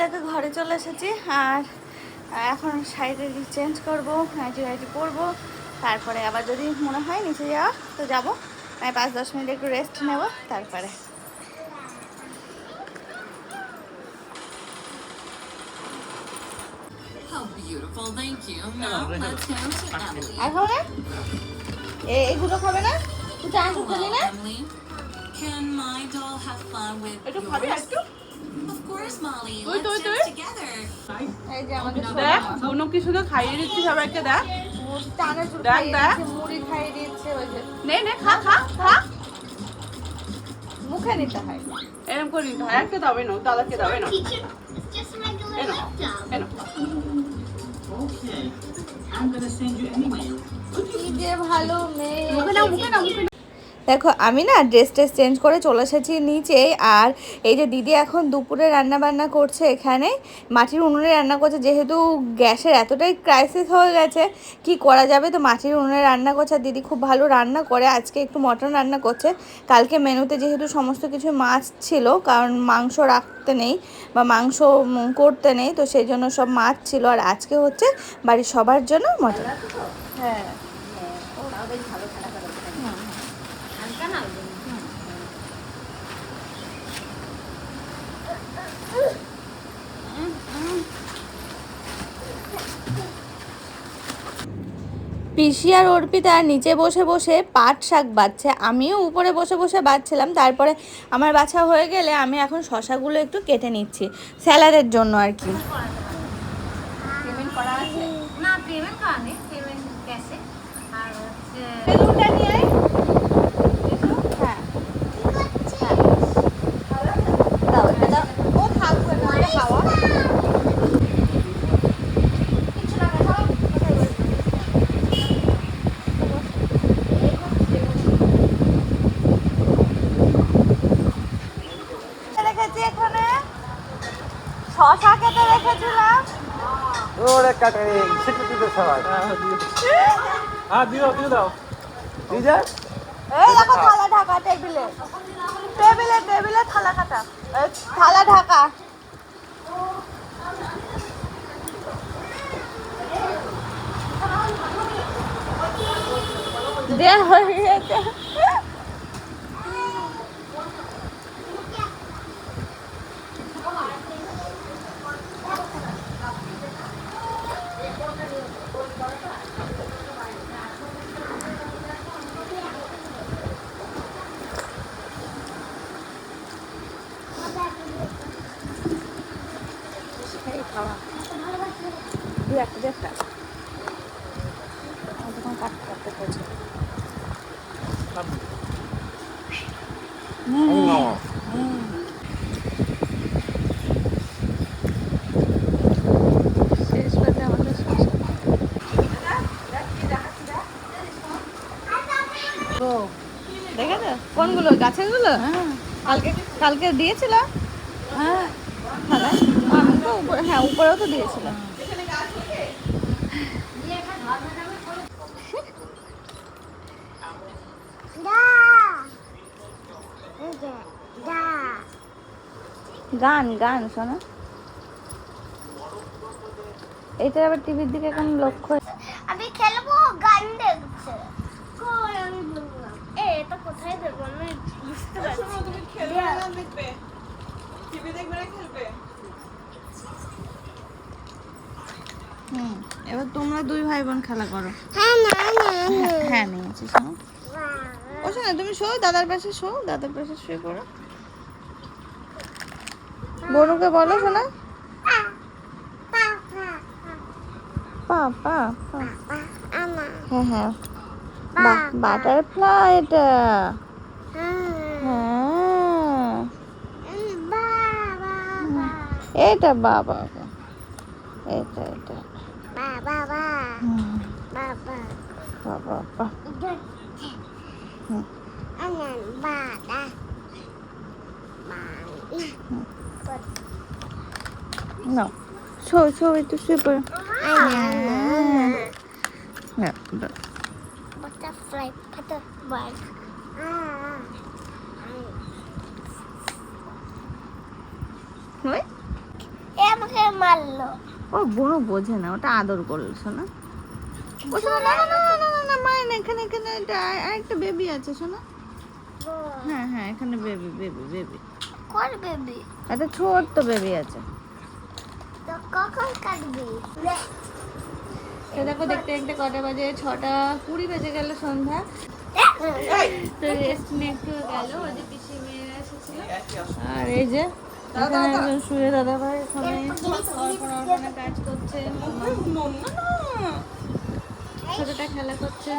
দেখো ঘরে চলে এসেছি আর এখন শাড়িটা চেঞ্জ করবো, নাইটি পরবো, তারপরে আবার যদি মনে হয় নিচে যাওয়া তো যাবো। আমি 5-10 মিনিট একটু রেস্ট নেব তারপরে। এখন এইগুলো খাবে না? তুই চা খেলি না? একটু খাবি একটু? এই যে আমাদের দেখ বোনও কি সুন্দর খাইয়ে দিচ্ছি সবাইকে। দেখ চানাচুর দেখ খাইয়ে দেখ দিচ্ছে, মুড়ি খাইয়ে দিচ্ছে, ওই যে নে নে খা খা খা। মুখে নিতে হয়। এরকম করে নিতে হয়। একটা দাও এনো, দাদাকে দাও এনো এনো এনো। কি যে ভালো মেয়ে। মুখে নাও মুখে নাও মুখে নাও। দেখো আমি না ড্রেস চেঞ্জ করে চলে এসেছি নিচে। আর এই যে দিদি এখন দুপুরে রান্না বান্না করছে, এখানে মাটির উনুনে রান্না করছে। যেহেতু গ্যাসের এতটাই ক্রাইসিস হয়ে গেছে, কি করা যাবে, তো মাটির উনুনে রান্না করছে। আর দিদি খুব ভালো রান্না করে, আজকে একটু মটন রান্না করছে। কালকে মেনুতে যেহেতু সমস্ত কিছু মাছ ছিল, কারণ মাংস রাখতে নেই বা মাংস করতে নেই, তো সেই জন্য সব মাছ ছিল। আর আজকে হচ্ছে বাড়ির সবার জন্য মটন। হ্যাঁ পিসি আর অর্পিতা নিচে বসে বসে পাট শাক বাচ্ছে, আমিও উপরে বসে বসে বাচ্ছিলাম। তারপরে আমার বাছা হয়ে গেলে আমি এখন শশাগুলো একটু কেটে নিচ্ছি স্যালাডের জন্য আর কি। পেমেন্ট করা আছে না? পেমেন্ট করা নেই, পেমেন্ট ক্যাশে। আর হচ্ছে বেলুনটা নিয়ে আয়। হ্যাঁ দাও এটা দাও, ও থাকবে না খাওয়া। রেখেছি এখানে শশা কেটে রেখেছিলাম। ওরে কাকা সেটা দিতে সবাই হ্যাঁ দিও দাও দিয়ে যা। এই দেখো থালা ঢাকা, টেবিলে টেবিলে টেবিলে থালা কাটা, থালা ঢাকা। দেয়া হয়ে গেছে। দেখেছো কোনগুলো? গাছের গুলো কালকে কালকে দিয়েছিল। হ্যাঁ আমি তো উপরে, হ্যাঁ উপরেও তো দিয়েছিলাম। গান গান শোনো, এইটা আবার টিভির দিকে এখন লক্ষ্য। আমি খেলবো, গান দেখছে। কই আমি বললাম এটা কোথায় দেবো আমি বুঝতে পারছি না। তুমি খেলবে না দেখবে, টিভি দেখবে না খেলবে? এবার তোমরা দুই ভাই বোন খেলা করো। হ্যাঁ না হ্যাঁ নিয়েছি, শোনো ও শোনো, তুমি শো, দাদার পাশে শো, দাদার পাশে শুয়ে পড়ো। বনুকে বলো শোনা, পা পা পা। হ্যাঁ হ্যাঁ বাটারফ্লাই এটা। হ্যাঁ এটা বাবা, এটা এটা বাবা বাবা। না শো একটু শুয়ে পড়ো। Butterfly, butterfly. মারলো। ও বোনও বোঝে না, ওটা আদর করলো শোনা। ও শোনা, না না না না না না মায়ের না, এখানে এখানে একটা বেবি আছে শোনা। হ্যাঁ হ্যাঁ, এখানে বেবি বেবি বেবি, কোন বেবি? একটা ছোট্ট বেবি আছে। তো কখন কাটবি? তো দেখো দেখতে দেখতে কটা বাজে, 6:20 বেজে গেল সন্ধ্যা। তো রেস্ট নিয়ে একটু গেল, ওই যে পিসি মেয়েরা এসেছিল। আর এই যে এখানে একজন শুয়ে দাদা ভাই এখানে অর্পণা কাজ করছে, ছোটটা খেলা করছে।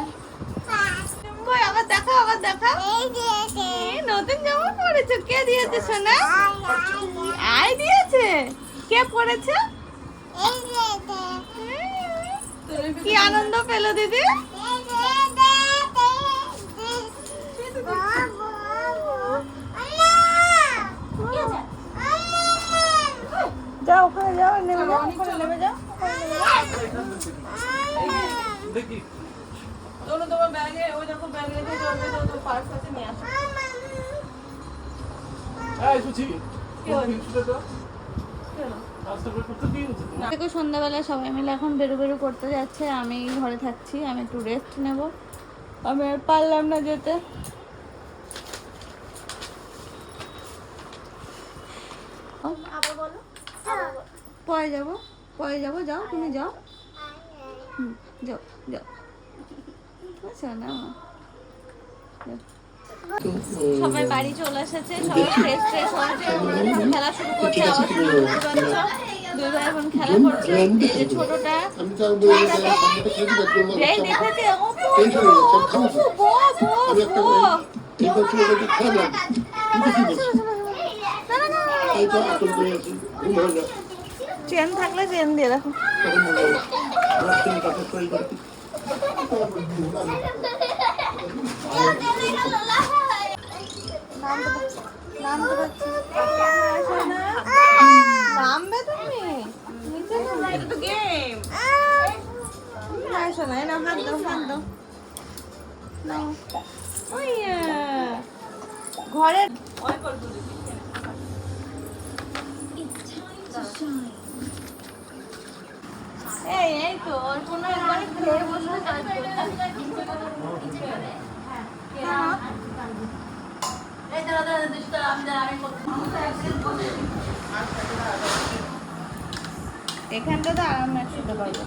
কই আবার দেখা, আবার দেখা। এই দিয়েছে। এই নতুন জামা পরেছো, কে দিয়েছে সোনা? আই দিয়েছে। কে পরেছে? এই দিয়েছে। কি আনন্দ পেলো দিদি। যাও ওখানে যাও, নেমে যাও, ওখানে নেমে যাও। দেখি চলো তোমার ব্যাগে, ওই দেখো ব্যাগ রেখে যাবে, তো পার্স আছে নিয়ে আসো। এই সুচি শুনে তো আজকে করতে কি হচ্ছে? দেখো সন্ধ্যাবেলা সবাই মিলে এখন বেরো বেরো করতে যাচ্ছে, আমি ঘরে থাকছি, আমি একটু রেস্ট নেব, আমি আর পারলাম না যেতে। আবার বলো। পরে যাবো, পরে যাবো, যাও তুমি যাও। যাও যাও, আচ্ছা না সবাই বাড়ি চলে এসেছে, সবাই ফ্রেশ ফ্রেশ হয়েছে, খেলা শুরু করছে। আবার দুই ভাই বোন খেলা করছে। এই যে ছোটটা এই দেখেছে, ও চেন থাকলে চেন দিয়ে রাখো। নামবে তুমি নিচে, এটা তো গেম। আসো না, না হাত দাও, হাত দাও, নাও। ওই ঘরের অনেক করবো দিদি। এই তো ওর কোনো একবারে খেয়ে বসে কাজ করছে। এখানটা তো আরামে শুতে পারবো।